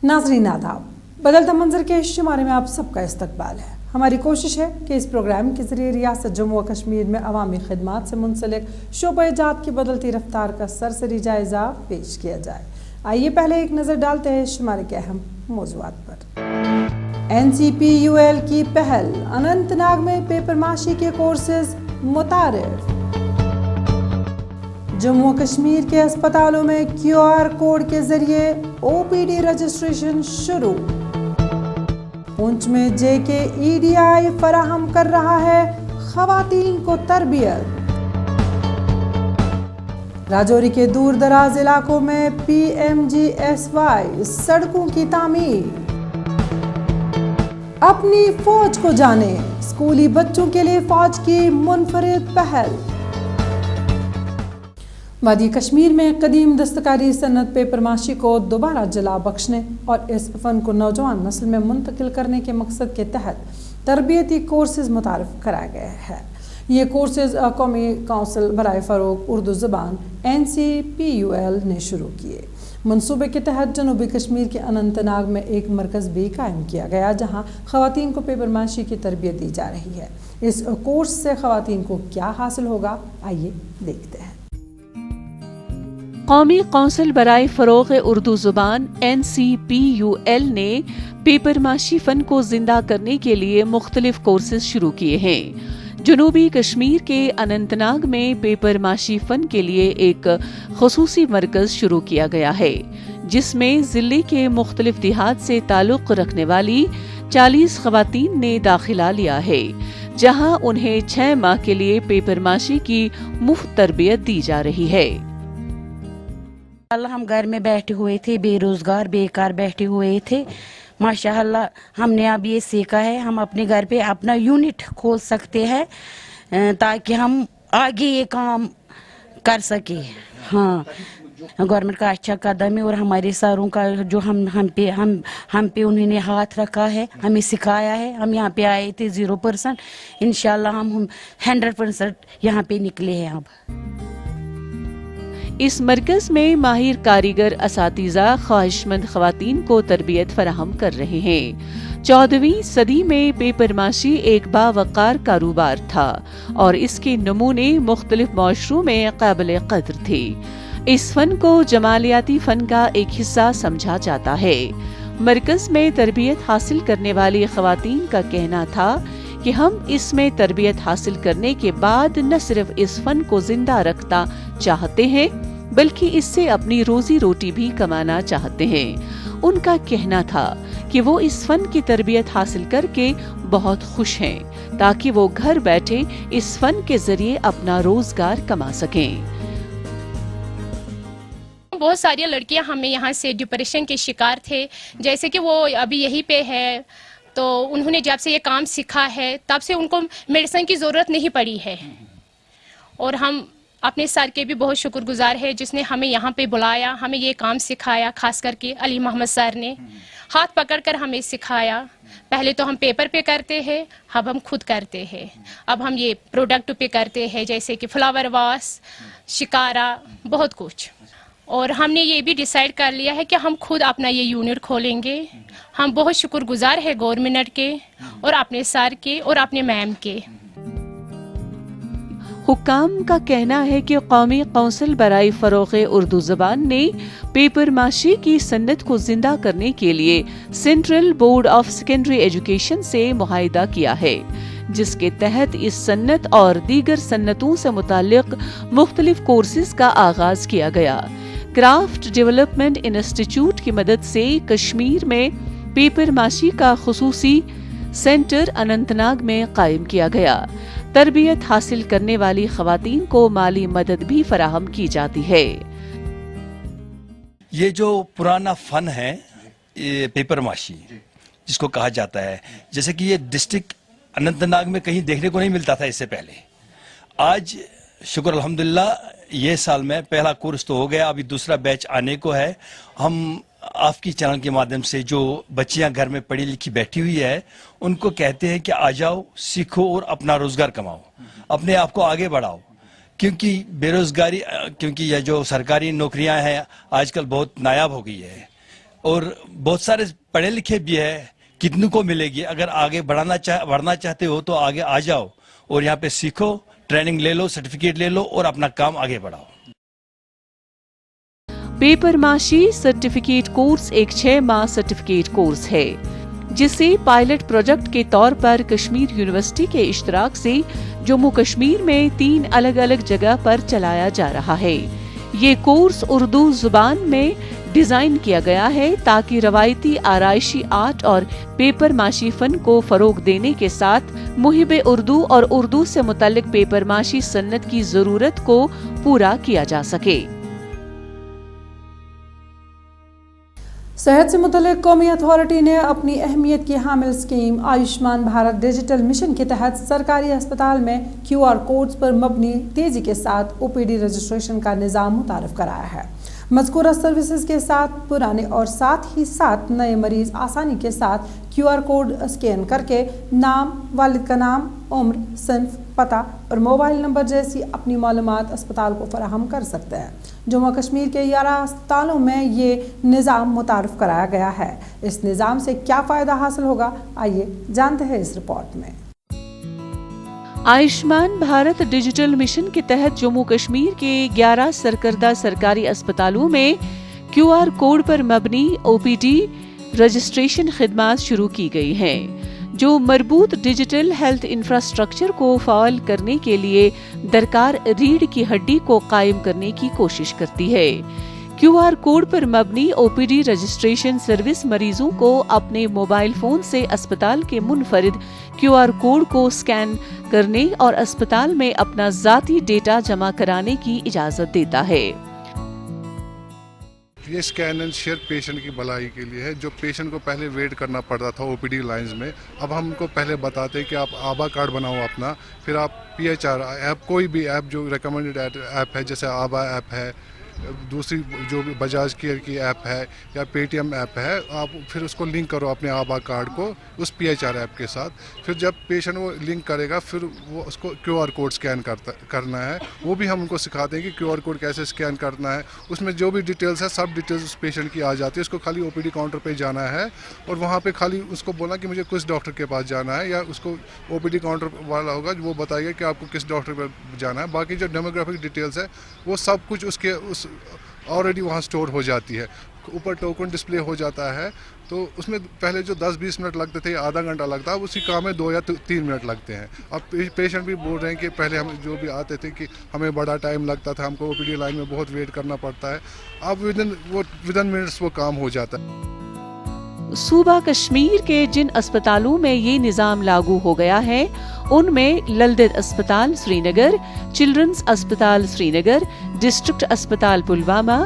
नाज़रीन आदाब, बदलता मंजर के शुमारे में आप सबका इस्तकबाल है। हमारी कोशिश है कि इस प्रोग्राम के ज़रिए रियासत जम्मू व कश्मीर में अवामी खिदमात से मुंसलिक शोबे-ए-जात की बदलती रफ्तार का सरसरी जायज़ा पेश किया जाए। आइए पहले एक नज़र डालते हैं शुमारे के अहम मौज़ूआत पर। NCPUL की पहल, अनंतनाग में पेपरमाशी के कोर्सेज मुतारिफ। जम्मू कश्मीर के अस्पतालों में QR कोड के जरिए OPD रजिस्ट्रेशन शुरू। पुंछ में JKEDI फराहम कर रहा है खवातीन को तरबियत। राजौरी के दूर दराज इलाकों में PMGSY सड़कों की तामीर। अपनी फौज को जाने, स्कूली बच्चों के लिए फौज की मुनफरिद पहल। वादी कश्मीर में कदीम दस्तकारी सन्नत पेपरमाशी को दोबारा जला बख्शने और इस फन को नौजवान नस्ल में मुंतकिल करने के मकसद के तहत तरबियती कोर्सेज मुतारिफ कराए गए हैं। ये कोर्सेज कौमी काउंसिल बराए फ़रोग़ उर्दू ज़बान NCPUL ने शुरू किए। मंसूबे के तहत जनूबी कश्मीर के अनंतनाग में एक मरकज़ भी कायम किया गया जहाँ ख़वातीन को पेपरमाशी की तरबियत दी जा रही है। इस कोर्स से ख़वातीन को क्या हासिल होगा, आइए देखते हैं। कौमी कौंसिल बराए फ़रोग़ उर्दू ज़ुबान NCPUL ने पेपरमाशी फ़न को जिंदा करने के लिए मुख्तलिफ कोर्सेज शुरू किए हैं। जनूबी कश्मीर के अनंतनाग में पेपरमाशी फ़न के लिए एक ख़ुसूसी मरकज़ शुरू किया गया है, जिसमें ज़िले के मुख्तलिफ देहात से ताल्लुक़ रखने वाली 40 ख़वातीन ने दाखिला लिया है, जहां उन्हें 6 माह के लिए पेपरमाशी की मुफ्त तरबियत दी जा रही है। हम घर में बैठे हुए थे, बेरोजगार बेकार बैठे हुए थे। माशाअल्लाह हमने अब ये सीखा है, हम अपने घर पे अपना यूनिट खोल सकते हैं ताकि हम आगे ये काम कर सके। हाँ, गवर्नमेंट का अच्छा कदम है और हमारे सरों का जो हम पे उन्होंने हाथ रखा है, हमें सिखाया है। हम यहाँ पे आए थे 0%, इंशाल्लाह हम 100% यहाँ पे निकले हैं। अब इस मरकज में माहिर कारीगर असातिज़ा ख्वाहिशमंद ख़वातीन को तरबियत फराहम कर रहे हैं। 14वीं सदी में पेपरमाशी एक बावकार कारोबार था और इसके नमूने मुख्तलिफ मौशरों में काबिल क़द्र थे। इस फन को जमालियाती फन का एक हिस्सा समझा जाता है। मरकज में तरबियत हासिल करने वाली ख़वातीन का कहना था कि हम इसमें तरबियत हासिल करने के बाद न सिर्फ इस फन को जिंदा रखना चाहते हैं, बल्कि इससे अपनी रोजी रोटी भी कमाना चाहते हैं। उनका कहना था कि वो इस फन की तरबियत हासिल करके बहुत खुश हैं, ताकि वो घर बैठे इस फन के जरिए अपना रोजगार कमा सकें। बहुत सारी लड़कियां हमें यहाँ से डिप्रेशन के शिकार थे, जैसे कि वो अभी यहीं पे है, तो उन्होंने जब से ये काम सीखा है तब से उनको मेडिसिन की ज़रूरत नहीं पड़ी है। और हम अपने सर के भी बहुत शुक्रगुजार है जिसने हमें यहाँ पे बुलाया, हमें ये काम सिखाया। खास करके अली मोहम्मद सर ने हाथ पकड़कर हमें सिखाया। पहले तो हम पेपर पे करते हैं, अब हम खुद करते हैं। अब हम ये प्रोडक्ट पे करते हैं, जैसे कि फ्लावर वाश, शिकारा, बहुत कुछ। और हमने ये भी डिसाइड कर लिया है कि हम खुद अपना ये यूनिट खोलेंगे। हम बहुत शुक्रगुजार है गवर्नमेंट के और अपने सर के और अपने मैम के। हुक्काम का कहना है कि कौमी कौंसिल बराए फ़रोग़ उर्दू ज़बान ने पेपरमाशी की सन्नत को जिंदा करने के लिए central board of secondary education से मुआहिदा किया है, जिसके तहत इस सन्नत और दीगर सन्नतों से मुताल्लिक मुख्तलिफ कोर्सेज का आगाज किया गया। क्राफ्ट डेवलपमेंट इंस्टीट्यूट की मदद से कश्मीर में पेपरमाशी का खुसूसी सेंटर अनंतनाग में कायम किया गया। तरबियत हासिल करने वाली ख़वातीन को माली मदद भी फराहम की जाती है। ये जो पुराना फन है, ये पेपरमाशी जिसको कहा जाता है, जैसे कि ये डिस्ट्रिक्ट अनंतनाग में कहीं देखने को नहीं मिलता था इससे पहले। आज शुक्र अल्हम्दुलिल्लाह ये साल में पहला कोर्स तो हो गया, अभी दूसरा बैच आने को है। हम आपकी चैनल के माध्यम से जो बच्चियां घर में पढ़ी लिखी बैठी हुई है उनको कहते हैं कि आ जाओ, सीखो और अपना रोजगार कमाओ, अपने आप को आगे बढ़ाओ। क्योंकि बेरोजगारी, क्योंकि यह जो सरकारी नौकरियां हैं आजकल बहुत नायाब हो गई है। और बहुत सारे पढ़े लिखे भी है, कितने को मिलेगी। अगर आगे बढ़ना चाहते हो तो आगे आ जाओ और यहाँ पे सीखो, ट्रेनिंग ले लो, सर्टिफिकेट ले लो और अपना काम आगे बढ़ाओ। पेपर माशी सर्टिफिकेट कोर्स एक 6 माह सर्टिफिकेट कोर्स है जिसे पायलट प्रोजेक्ट के तौर पर कश्मीर यूनिवर्सिटी के इश्तराक से जम्मू कश्मीर में 3 अलग अलग जगह पर चलाया जा रहा है। ये कोर्स उर्दू जुबान में डिजाइन किया गया है ताकि रवायती आराइशी आर्ट और पेपर माशी फन को फरोग देने के साथ मुहिब उर्दू और उर्दू से मुतल्लिक पेपर माशी सन्नत की जरूरत को पूरा किया जा सके। सेहत से मुतल्लिक कौमी अथॉरिटी ने अपनी अहमियत की हामिल scheme Ayushman Bharat digital mission के तहत सरकारी अस्पताल में QR कोड्स पर मबनी तेजी के साथ OPD रजिस्ट्रेशन का निज़ाम मुतारफ कराया है। मज़कूरा सर्विसेज के साथ पुराने और साथ ही साथ नए मरीज आसानी के साथ QR कोड स्कैन करके नाम, वालिद का नाम, उम्र, सिन्फ, पता और मोबाइल नंबर जैसी अपनी मालूमात अस्पताल को फराहम कर सकते हैं। जम्मू कश्मीर के 11 अस्पतालों में ये निज़ाम मुतारफ कराया गया है। इस निज़ाम से क्या फ़ायदा हासिल होगा, आइए जानते हैं इस रिपोर्ट में। आयुष्मान भारत डिजिटल मिशन के तहत जम्मू कश्मीर के 11 सरकर्दा सरकारी अस्पतालों में QR कोड पर मबनी OPD रजिस्ट्रेशन खिदमात शुरू की गई हैं, जो मरबूत डिजिटल हेल्थ इंफ्रास्ट्रक्चर को फाल करने के लिए दरकार रीढ़ की हड्डी को कायम करने की कोशिश करती है। QR कोड पर मबनी OPD रजिस्ट्रेशन सर्विस मरीजों को अपने मोबाइल फोन से अस्पताल के मुनफरिद QR कोड को स्कैन करने और अस्पताल में अपना ज़ाती डेटा जमा कराने की इजाज़त देता है। ये स्कैन एंड शेयर पेशेंट की भलाई के लिए है। जो पेशेंट को पहले वेट करना पड़ता था OPD लाइंस में, अब हम उनको पहले बताते हैं कि आप आभा कार्ड बनाओ अपना, फिर आप PHR ऐप, कोई भी ऐप जो रिकमेंडेड ऐप है, जैसे आभा ऐप है, दूसरी जो भी बजाज केयर की ऐप है या पेटीएम ऐप है, आप फिर उसको लिंक करो अपने आभा कार्ड को उस PHR ऐप के साथ। फिर जब पेशेंट वो लिंक करेगा फिर वो उसको QR कोड स्कैन करना है। वो भी हम उनको सिखाते हैं कि QR कोड कैसे स्कैन करना है। उसमें जो भी डिटेल्स है सब डिटेल्स उस पेशेंट की आ जाती है। उसको खाली OPD काउंटर पे जाना है और वहाँ पे खाली उसको बोलना कि मुझे किस डॉक्टर के पास जाना है, या उसको OPD काउंटर वाला होगा वो बताएगा कि आपको किस डॉक्टर पर जाना है। बाकी जो डेमोग्राफिक डिटेल्स है वो सब कुछ उसके उस ऑलरेडी वहाँ स्टोर हो जाती है। ऊपर टोकन डिस्प्ले हो जाता है, तो उसमें पहले जो 10-20 मिनट लगते थे, आधा घंटा लगता है, उसी काम में 2 या 3 मिनट लगते हैं। अब पेशेंट भी बोल रहे हैं कि पहले हम जो भी आते थे कि हमें बड़ा टाइम लगता था, हमको OPD लाइन में बहुत वेट करना पड़ता है, अब विदिन मिनट्स वो काम हो जाता है। सूबा कश्मीर के जिन अस्पतालों में ये निज़ाम लागू हो गया है उनमें ललदेद अस्पताल श्रीनगर, चिल्ड्रंस अस्पताल श्रीनगर, डिस्ट्रिक्ट अस्पताल पुलवामा,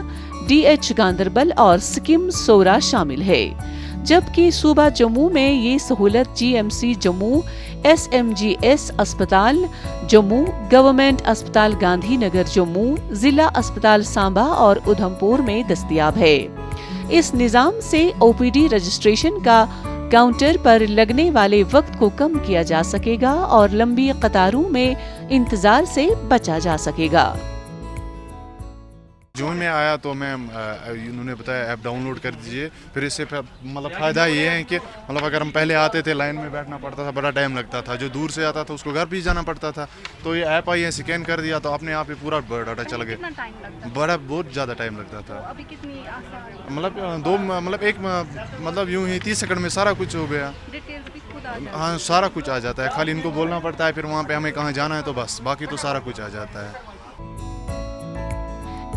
DH गांदरबल और सिक्किम सोरा शामिल है। जबकि सूबा जम्मू में ये सहूलत GMC जम्मू, SMGS अस्पताल जम्मू, गवर्नमेंट अस्पताल गांधीनगर जम्मू, जिला अस्पताल सांबा और उधमपुर में दस्तयाब है। इस निज़ाम से OPD रजिस्ट्रेशन का काउंटर पर लगने वाले वक्त को कम किया जा सकेगा और लंबी कतारों में इंतजार से बचा जा सकेगा। जून में आया तो मैं उन्होंने बताया ऐप डाउनलोड कर दीजिए। फिर इससे मतलब फ़ायदा ये है कि मतलब अगर हम पहले आते थे लाइन में बैठना पड़ता था, बड़ा टाइम लगता था, जो दूर से आता था उसको घर भी जाना पड़ता था। तो ये ऐप आई है, स्कैन कर दिया तो अपने आप ही पूरा डाटा चल गया। बहुत ज़्यादा टाइम लगता था। अभी कितनी मतलब एक यूँ ही 30 सेकंड में सारा कुछ हो गया। हाँ, सारा कुछ आ जाता है, खाली इनको बोलना पड़ता है, फिर वहाँ पे हमें कहाँ जाना है तो बस, बाकी तो सारा कुछ आ जाता है।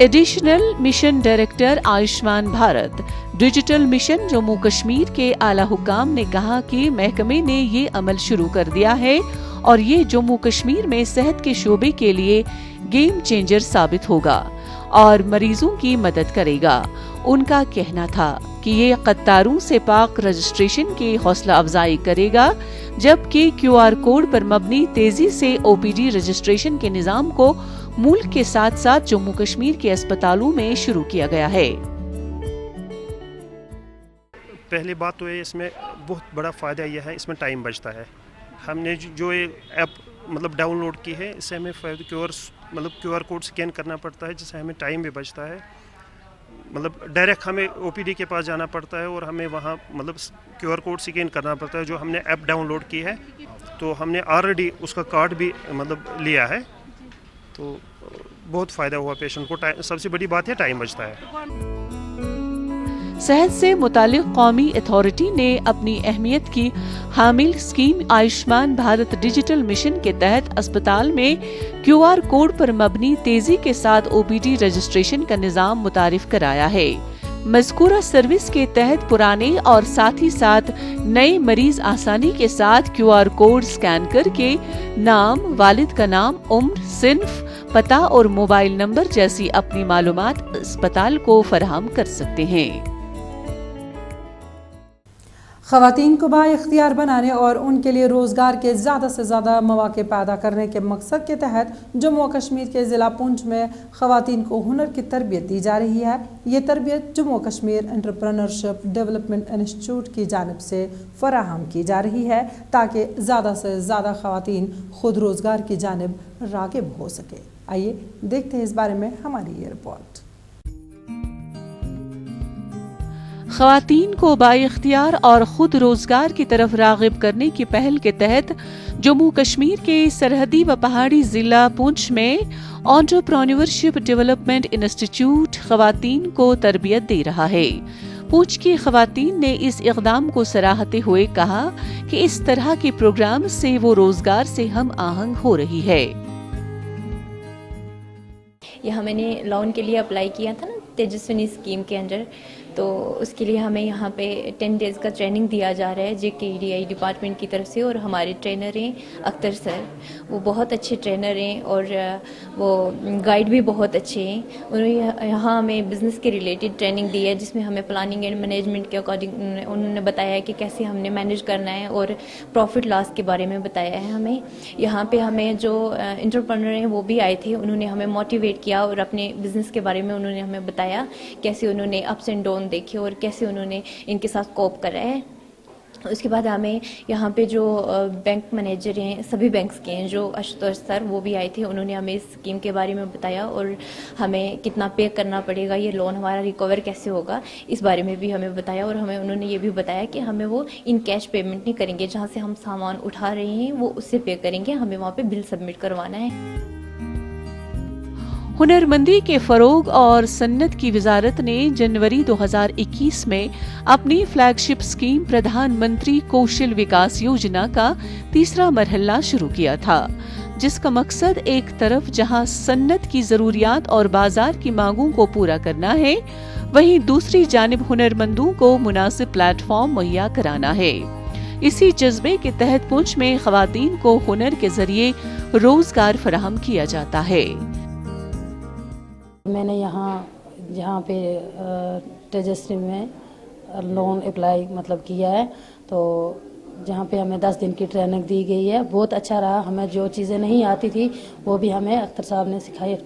Additional mission director Ayushman Bharat digital mission Jammu Kashmir के आला हुकाम ने कहा कि महकमे ने ये अमल शुरू कर दिया है और ये जम्मू कश्मीर में सेहत के शोबे के लिए गेम चेंजर साबित होगा और मरीजों की मदद करेगा। उनका कहना था कि ये कत्तारों से पाक रजिस्ट्रेशन की हौसला अफजाई करेगा, जबकि QR कोड पर मबनी तेजी से OPD रजिस्ट्रेशन के निजाम को मुल्क के साथ साथ जम्मू कश्मीर के अस्पतालों में शुरू किया गया है। पहली बात तो ये इसमें बहुत बड़ा फ़ायदा यह है, इसमें टाइम बचता है। हमने जो ये ऐप डाउनलोड की है, इससे हमें QR कोड स्कैन करना पड़ता है, जिससे हमें टाइम भी बचता है। मतलब डायरेक्ट हमें OPD के पास जाना पड़ता है और हमें वहाँ मतलब QR कोड स्कैन करना पड़ता है। जो हमने ऐप डाउनलोड की है तो हमने ऑलरेडी उसका कार्ड भी मतलब लिया है, तो बहुत फ़ायदा हुआ पेशेंट को। सबसे बड़ी बात है टाइम बचता है। सेहत से मुतालिक कौमी अथॉरिटी ने अपनी अहमियत की हामिल scheme Ayushman Bharat digital mission के तहत अस्पताल में QR कोड पर मबनी तेजी के साथ OPD रजिस्ट्रेशन का निजाम मुतारिफ कराया है। मज़कूरा सर्विस के तहत पुराने और साथ ही साथ नए मरीज आसानी के साथ QR कोड स्कैन करके नाम, वालिद का नाम, उम्र, सिन्फ, पता और मोबाइल नंबर जैसी अपनी मालूमात अस्पताल को फराहम कर सकते हैं। ख़वातीन को बाइख्तियार बनाने और उनके लिए रोज़गार के ज़्यादा से ज़्यादा मौक़े पैदा करने के मकसद के तहत जम्मू और कश्मीर के ज़िला पुंछ में ख़वातीन को हुनर की तरबियत दी जा रही है। ये तरबियत जम्मू और कश्मीर एंटरप्रेन्योरशिप डेवलपमेंट इंस्टीट्यूट की जानिब से फराहम की जा रही है ताकि ज़्यादा से ज़्यादा ख़वातीन खुद रोज़गार की जानिब राग़िब हो सके। आइए देखते हैं इस बारे में हमारी ये रिपोर्ट। ख़वातीन को बाइख्तियार और खुद रोजगार की तरफ राग़िब करने की पहल के तहत जम्मू कश्मीर के सरहदी व पहाड़ी जिला पुंछ में एंटरप्रेन्योरशिप डेवलपमेंट इंस्टीट्यूट ख़वातीन को तरबियत दे रहा है। पुंछ की ख़वातीन ने इस इक़दाम को सराहते हुए कहा कि इस तरह के प्रोग्राम से वो रोजगार से हम आहंग हो रही है। यहाँ मैंने लोन के लिए अप्लाई किया था ना तेजस्विनी स्कीम के अंदर, तो उसके लिए हमें यहाँ पे 10 डेज़ का ट्रेनिंग दिया जा रहा है JKEDI डिपार्टमेंट की तरफ से। और हमारे ट्रेनर हैं अख्तर सर, वो बहुत अच्छे ट्रेनर हैं और वो गाइड भी बहुत अच्छे हैं। उन्होंने यहाँ हमें बिज़नेस के रिलेटेड ट्रेनिंग दी है जिसमें हमें प्लानिंग एंड मैनेजमेंट के अकॉर्डिंग उन्होंने बताया है कि कैसे हमने मैनेज करना है और प्रॉफिट लॉस के बारे में बताया है हमें। यहाँ पे हमें जो एंटरप्रेन्योर हैं वो भी आए थे, उन्होंने हमें मोटिवेट किया और अपने बिज़नेस के बारे में उन्होंने हमें बताया कैसे उन्होंने अप्स एंड डाउन देखे और कैसे उन्होंने इनके साथ कोप करा है। उसके बाद हमें यहाँ पे जो बैंक मैनेजर हैं सभी बैंक्स के हैं, जो आशुतोष सर, वो भी आए थे। उन्होंने हमें इस स्कीम के बारे में बताया और हमें कितना पे करना पड़ेगा, ये लोन हमारा रिकवर कैसे होगा, इस बारे में भी हमें बताया। और हमें उन्होंने ये भी बताया कि हमें वो इन कैश पेमेंट नहीं करेंगे, जहाँ से हम सामान उठा रहे हैं वो उससे पे करेंगे, हमें वहाँ पे बिल सबमिट करवाना है। हुनरमंदी के फरोग और सन्नत की वजारत ने जनवरी 2021 में अपनी फ्लैगशिप स्कीम प्रधानमंत्री कौशल विकास योजना का तीसरा मरहला शुरू किया था, जिसका मकसद एक तरफ जहां सन्नत की जरूरियात और बाजार की मांगों को पूरा करना है, वहीं दूसरी जानिब हुनरमंदों को मुनासिब प्लेटफॉर्म मुहैया कराना है। इसी जज्बे के तहत पुंछ में खवातीन को हुनर के जरिए रोजगार फराहम किया जाता है। मैंने यहाँ पे तेजस्वी में लोन अप्लाई किया है, तो जहाँ पे हमें 10 दिन की ट्रेनिंग दी गई है। बहुत अच्छा रहा। हमें जो चीज़ें नहीं आती थी वो भी हमें अख्तर साहब ने सिखाई,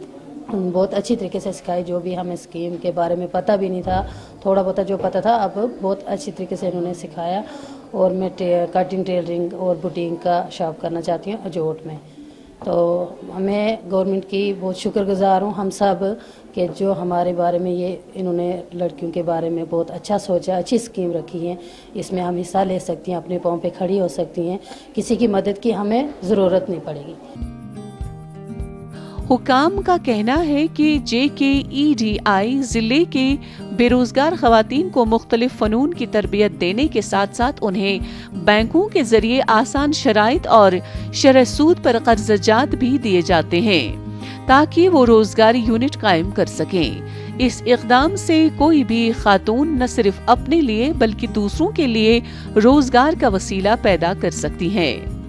बहुत अच्छी तरीके से सिखाई। जो भी हमें स्कीम के बारे में पता भी नहीं था, थोड़ा बहुत जो पता था, अब बहुत अच्छी तरीके से इन्होंने सिखाया। और मैं कटिंग टेलरिंग और बुटीक का शॉप करना चाहती हूँ अजोट में। तो हमें गवर्नमेंट की बहुत शुक्रगुजार हूँ हम सब कि जो हमारे बारे में ये इन्होंने लड़कियों के बारे में बहुत अच्छा सोचा, अच्छी स्कीम रखी है। इसमें हम हिस्सा ले सकती हैं, अपने पाँव पे खड़ी हो सकती हैं, किसी की मदद की हमें ज़रूरत नहीं पड़ेगी। हुकाम का कहना है कि JKEDI जिले के बेरोजगार खवातीन को मुख्तलिफ फनून की तरबियत देने के साथ साथ उन्हें बैंकों के जरिए आसान शराइत और शरह सूद पर कर्ज़जात भी दिए जाते हैं ताकि वो रोजगारी यूनिट कायम कर सकें। इस इक़दाम से कोई भी खातून न सिर्फ अपने लिए बल्कि दूसरों के लिए रोजगार का वसीला पैदा कर सकती हैं।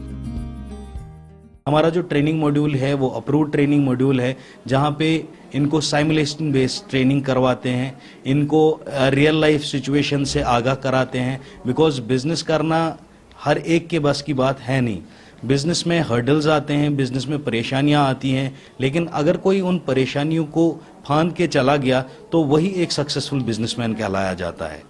हमारा जो ट्रेनिंग मॉड्यूल है वो अप्रूव्ड ट्रेनिंग मॉड्यूल है, जहाँ पे इनको साइमुलेशन बेस्ड ट्रेनिंग करवाते हैं, इनको रियल लाइफ सिचुएशन से आगाह कराते हैं। बिकॉज बिजनेस करना हर एक के बस की बात है नहीं। बिजनेस में हर्डल्स आते हैं, बिजनेस में परेशानियां आती हैं, लेकिन अगर कोई उन परेशानियों को फांद के चला गया तो वही एक सक्सेसफुल बिजनेसमैन कहलाया जाता है।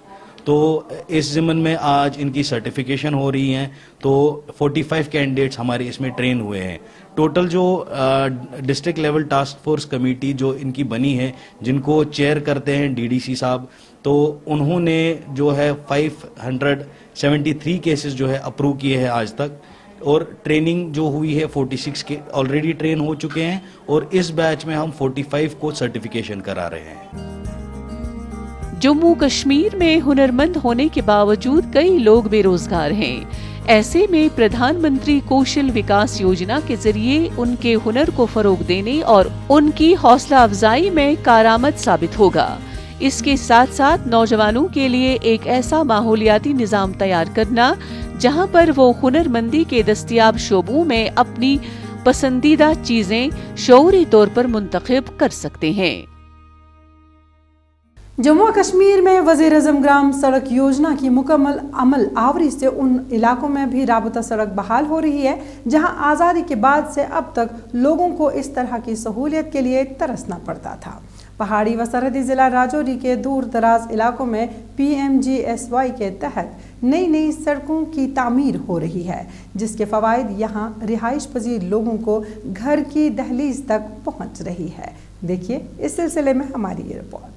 تو اس ضمن میں آج ان کی سرٹیفکیشن ہو رہی ہیں. تو 45 کینڈیڈیٹس ہمارے اس میں ٹرین ہوئے ہیں. ٹوٹل جو district level task force committee جو ان کی بنی ہے, جن کو چیئر کرتے ہیں ڈی ڈی سی صاحب, تو انہوں نے جو ہے 573 کیسز جو ہے اپروو کیے ہیں آج تک, اور ٹریننگ جو ہوئی ہے 46 کے آلریڈی ٹرین ہو چکے ہیں, اور اس بیچ میں ہم 45 کو سرٹیفکیشن کرا رہے ہیں. جموں کشمیر میں ہنرمند ہونے کے باوجود کئی لوگ بے روزگار ہیں. ایسے میں پردھان منتری کوشل وکاس یوجنا کے ذریعے ان کے ہنر کو فروغ دینے اور ان کی حوصلہ افزائی میں کارآمد ثابت ہوگا. اس کے ساتھ ساتھ نوجوانوں کے لیے ایک ایسا ماحولیاتی نظام تیار کرنا جہاں پر وہ ہنر مندی کے دستیاب شعبوں میں اپنی پسندیدہ چیزیں شعوری طور پر منتخب کر سکتے ہیں. جموں و کشمیر میں وزیر اعظم گرام سڑک یوجنا کی مکمل عمل آوری سے ان علاقوں میں بھی رابطہ سڑک بحال ہو رہی ہے جہاں آزادی کے بعد سے اب تک لوگوں کو اس طرح کی سہولیت کے لیے ترسنا پڑتا تھا. پہاڑی و سرحدی ضلع راجوری کے دور دراز علاقوں میں PMGSY کے تحت نئی سڑکوں کی تعمیر ہو رہی ہے, جس کے فوائد یہاں رہائش پذیر لوگوں کو گھر کی دہلیز تک پہنچ رہی ہے. دیکھیے اس سلسلے میں ہماری یہ رپورٹ.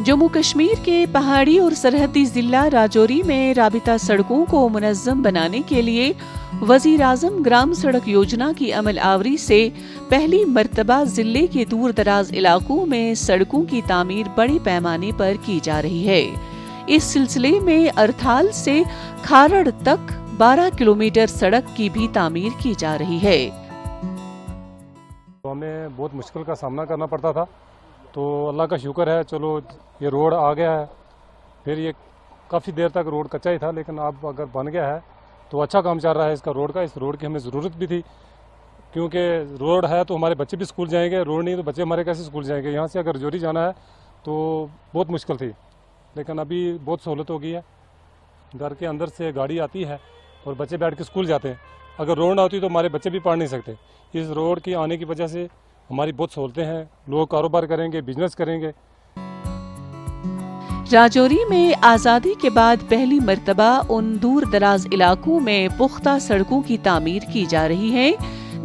جموں کشمیر کے پہاڑی اور سرحدی ضلع راجوری میں رابطہ سڑکوں کو منظم بنانے کے لیے وزیر اعظم گرام سڑک یوجنا کی عمل آوری سے پہلی مرتبہ ضلع کے دور دراز علاقوں میں سڑکوں کی تعمیر بڑے پیمانے پر کی جا رہی ہے. اس سلسلے میں ارتھال سے کھارڑ تک 12 کلومیٹر سڑک کی بھی تعمیر کی جا رہی ہے. ہمیں بہت مشکل کا سامنا کرنا پڑتا تھا, تو اللہ کا شکر ہے چلو یہ روڈ آ گیا ہے. پھر یہ کافی دیر تک روڈ کچا ہی تھا, لیکن اب اگر بن گیا ہے تو اچھا کام چل رہا ہے اس کا روڈ کا. اس روڈ کی ہمیں ضرورت بھی تھی, کیونکہ روڈ ہے تو ہمارے بچے بھی اسکول جائیں گے, روڈ نہیں تو بچے ہمارے کیسے اسکول جائیں گے. یہاں سے اگر راجوری جانا ہے تو بہت مشکل تھی, لیکن ابھی بہت سہولت ہو گئی ہے. گھر کے اندر سے گاڑی آتی ہے اور بچے بیٹھ کے اسکول جاتے ہیں. اگر روڈ نہ ہوتی تو ہمارے بچے بھی پڑھ نہیں سکتے. اس روڈ کی آنے کی وجہ سے ہماری بہت سہولتیں ہیں, لوگ کاروبار کریں گے, بزنس کریں گے. راجوری میں آزادی کے بعد پہلی مرتبہ ان دور دراز علاقوں میں پختہ سڑکوں کی تعمیر کی جا رہی ہے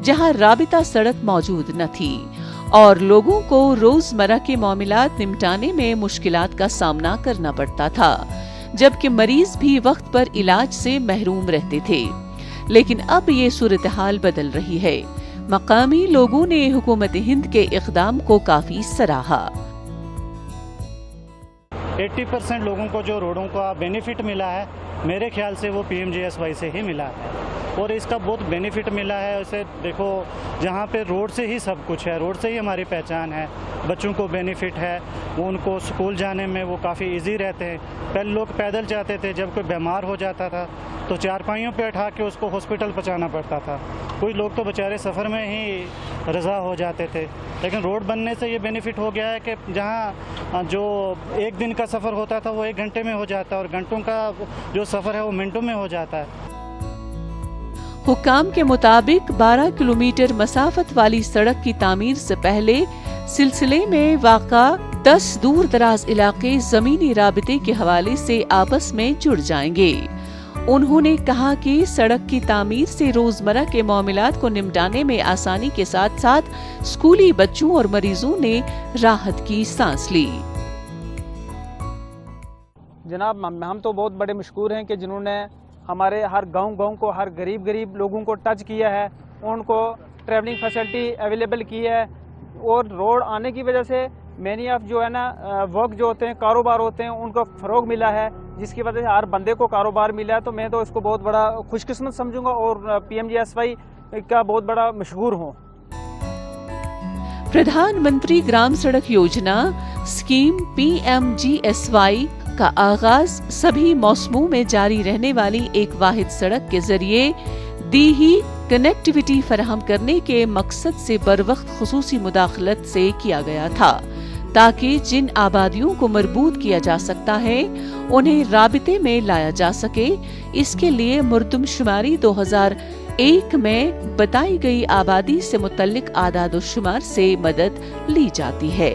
جہاں رابطہ سڑک موجود نہ تھی اور لوگوں کو روزمرہ کے معاملات نمٹانے میں مشکلات کا سامنا کرنا پڑتا تھا, جبکہ مریض بھی وقت پر علاج سے محروم رہتے تھے. لیکن اب یہ صورتحال بدل رہی ہے. مقامی لوگوں نے حکومت ہند کے اقدام کو کافی سراہا. 80% لوگوں کو جو روڈوں کا بینیفٹ ملا ہے, میرے خیال سے وہ PMGSY سے ہی ملا ہے, اور اس کا بہت بینیفٹ ملا ہے. اسے دیکھو, جہاں پہ روڈ سے ہی سب کچھ ہے, روڈ سے ہی ہماری پہچان ہے. بچوں کو بینیفٹ ہے, وہ ان کو اسکول جانے میں وہ کافی ایزی رہتے ہیں. پہلے لوگ پیدل جاتے تھے, جب کوئی بیمار ہو جاتا تھا تو چارپائیوں پہ اٹھا کے اس کو ہاسپٹل پہنچانا پڑتا تھا. کوئی لوگ تو بیچارے سفر میں ہی رضا ہو جاتے تھے. لیکن روڈ بننے سے یہ بینیفٹ ہو گیا ہے کہ جہاں جو ایک دن کا سفر ہوتا تھا وہ 1 گھنٹے میں ہو جاتا ہے, اور گھنٹوں کا جو سفر ہے وہ منٹوں میں ہو جاتا ہے. حکام کے مطابق 12 کلومیٹر مسافت والی سڑک کی تعمیر سے پہلے سلسلے میں واقع 10 دور دراز علاقے زمینی رابطے کے حوالے سے آپس میں جڑ جائیں گے. انہوں نے کہا کہ سڑک کی تعمیر سے روزمرہ کے معاملات کو نمٹانے میں آسانی کے ساتھ ساتھ اسکولی بچوں اور مریضوں نے راحت کی سانس لی. جناب, ہم تو بہت بڑے مشکور ہیں کہ جنہوں نے ہمارے ہر گاؤں کو, ہر غریب لوگوں کو ٹچ کیا ہے, ان کو ٹریولنگ فیسلٹی اویلیبل کی ہے. اور روڈ آنے کی وجہ سے مینی آف جو ہے نا ورک جو ہوتے ہیں, کاروبار ہوتے ہیں, ان کو فروغ ملا ہے, جس کی وجہ سے ہر بندے کو کاروبار ملا ہے. تو میں تو اس کو بہت بڑا خوش قسمت سمجھوں گا اور PMGSY کا بہت بڑا مشکور ہوں. پردھان منتری گرام سڑک یوجنا اسکیم PMGSY کا آغاز سبھی موسموں میں جاری رہنے والی ایک واحد سڑک کے ذریعے دیہی کنیکٹیویٹی فراہم کرنے کے مقصد سے بروقت خصوصی مداخلت سے کیا گیا تھا, تاکہ جن آبادیوں کو مربوط کیا جا سکتا ہے انہیں رابطے میں لایا جا سکے. اس کے لیے مردم شماری 2001 میں بتائی گئی آبادی سے متعلق اعداد و شمار سے مدد لی جاتی ہے.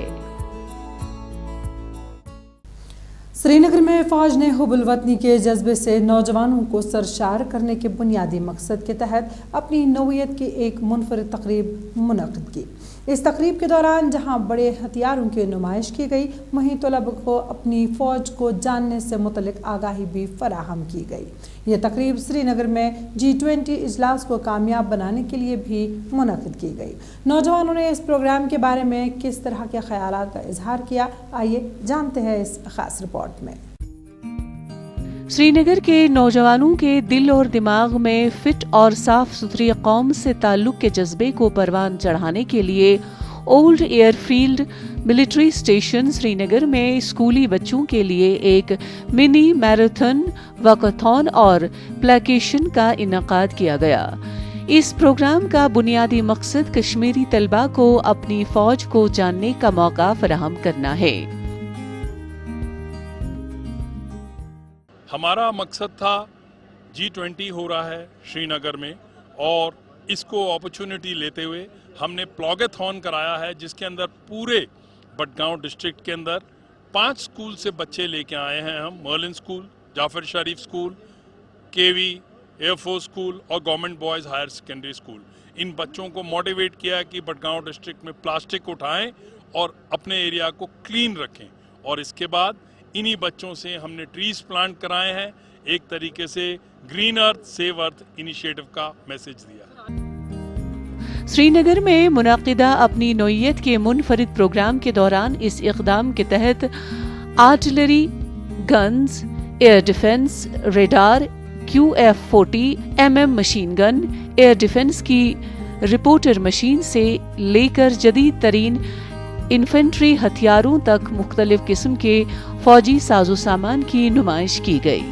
श्री नगर में फौज ने हुब्बुल वतनी के जज्बे से नौजवानों को सरशार करने के बुनियादी मकसद के तहत अपनी नौयत की एक मुनफरिद तकरीब मुनक़िद की। इस तकरीब के दौरान जहां बड़े हथियारों की नुमाइश की गई, वहीं तलब को अपनी फ़ौज को जानने से मुतल्लिक़ आगाही भी फराहम की गई। ये तकरीब श्रीनगर में G20 इजलास को कामयाब बनाने के लिए भी मुनक़िद की गई। नौजवानों ने इस प्रोग्राम के बारे में किस तरह के ख़यालात का इजहार किया, आइए जानते हैं इस ख़ास रिपोर्ट में। श्रीनगर के नौजवानों के दिल और दिमाग में फिट और साफ सुथरी कौम से ताल्लुक के जज्बे को परवान चढ़ाने के लिए old airfield military station Srinagar में स्कूली बच्चों के लिए एक मिनी मैराथन, वॉकाथॉन और प्लेकेशन का इनेकाद किया गया। इस प्रोग्राम का बुनियादी मकसद कश्मीरी तलबा को अपनी फौज को जानने का मौका फराहम करना है। हमारा मकसद था G20 हो रहा है श्रीनगर में, और इसको अपॉर्चुनिटी लेते हुए हमने प्लॉगेथॉन कराया है, जिसके अंदर पूरे बडगांव डिस्ट्रिक्ट के अंदर 5 स्कूल से बच्चे लेके आए हैं हम। Merlin school, Jafar Sharif school, KV, air force school और government boys higher secondary school. इन बच्चों को मोटिवेट किया कि बडगांव डिस्ट्रिक्ट में प्लास्टिक उठाएं और अपने एरिया को क्लीन रखें। और इसके बाद इन्हीं बच्चों से हमने ट्रीज प्लांट कराए हैं, एक तरीके से green earth save earth initiative का मैसेज दिया। श्रीनगर में मुनाकिदा अपनी नौयत के मुनफरिद प्रोग्राम के दौरान इस इक़दाम के तहत artillery, guns, air defence, radar, QF-40 mm machine gun, air defence की रिपोर्टर मशीन से लेकर जदीद तरीन इन्फेंट्री हथियारों तक मुख्तलिफ किस्म के फौजी साजो सामान की नुमाइश की गई।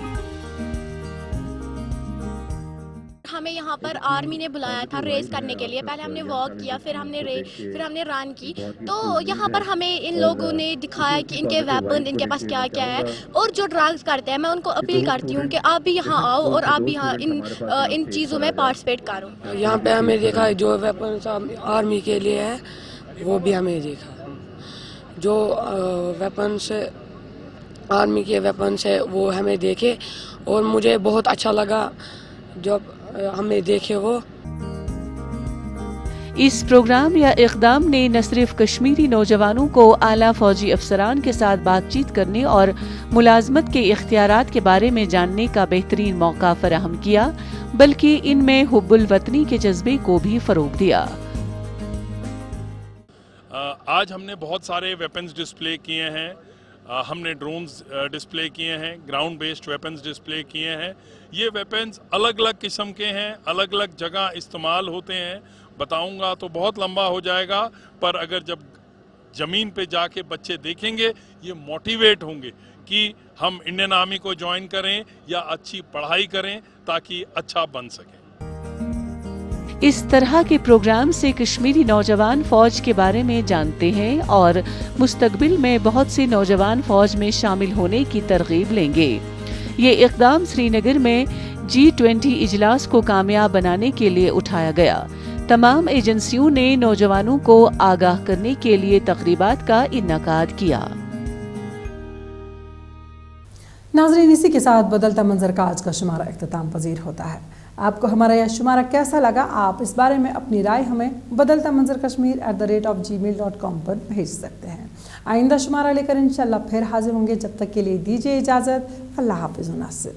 हमें यहाँ पर आर्मी ने बुलाया था रेस करने के लिए। पहले हमने वॉक किया, फिर हमने रन की। तो यहाँ पर हमें इन लोगों ने दिखाया कि इनके वेपन, इनके पास क्या क्या है। और जो ड्रग्स करते हैं, मैं उनको अपील करती हूँ कि आप भी यहाँ आओ और आप भी यहाँ इन चीज़ों में पार्टिसिपेट करो। यहाँ पे हमें देखा जो वेपन आर्मी के लिए है वो भी हमें देखा। जो वेपन्स आर्मी के वेपन्स है वो हमें देखे और मुझे बहुत अच्छा लगा जब हमें देखे वो। इस प्रोग्राम या इक़दाम ने न सिर्फ कश्मीरी नौजवानों को आला फौजी अफसरान के साथ बातचीत करने और मुलाजमत के इख्तियारात के बारे में जानने का बेहतरीन मौका फराहम किया, बल्कि इनमें हुब्बुल वतनी के जज्बे को भी फरोग दिया। आज हमने बहुत सारे वेपन्स डिस्प्ले किए हैं। हमने ड्रोन्स डिस्प्ले किए हैं, ग्राउंड बेस्ड वेपन्स डिस्प्ले किए हैं। ये वेपन्स अलग अलग किस्म के हैं, अलग अलग जगह इस्तेमाल होते हैं। बताऊंगा तो बहुत लंबा हो जाएगा, पर अगर जब ज़मीन पे जाके बच्चे देखेंगे, ये मोटिवेट होंगे कि हम इंडियन आर्मी को ज्वाइन करें या अच्छी पढ़ाई करें ताकि अच्छा बन सके। इस तरह के प्रोग्राम से कश्मीरी नौजवान फौज के बारे में जानते हैं और मुस्तकबिल में बहुत से नौजवान फौज में शामिल होने की तरगीब लेंगे। ये इक़दाम श्रीनगर में G20 इजलास को कामयाब बनाने के लिए उठाया गया। तमाम एजेंसियों ने नौजवानों को आगाह करने के लिए तकरीबात का इनेकाद किया। नाज़रीन, इसी के साथ बदलता मंजर का आज का शुमारा इख्तिताम पजीर होता है। आपको हमारा यह शुमारा कैसा लगा, आप इस बारे में अपनी राय हमें बदलता मंजर kashmir@gmail.com पर भेज सकते हैं। आइंदा शुमारा लेकर इंशाल्लाह फिर हाजिर होंगे। जब तक के लिए दीजिए इजाज़त। अल्लाह हाफ़िज़। नासिर।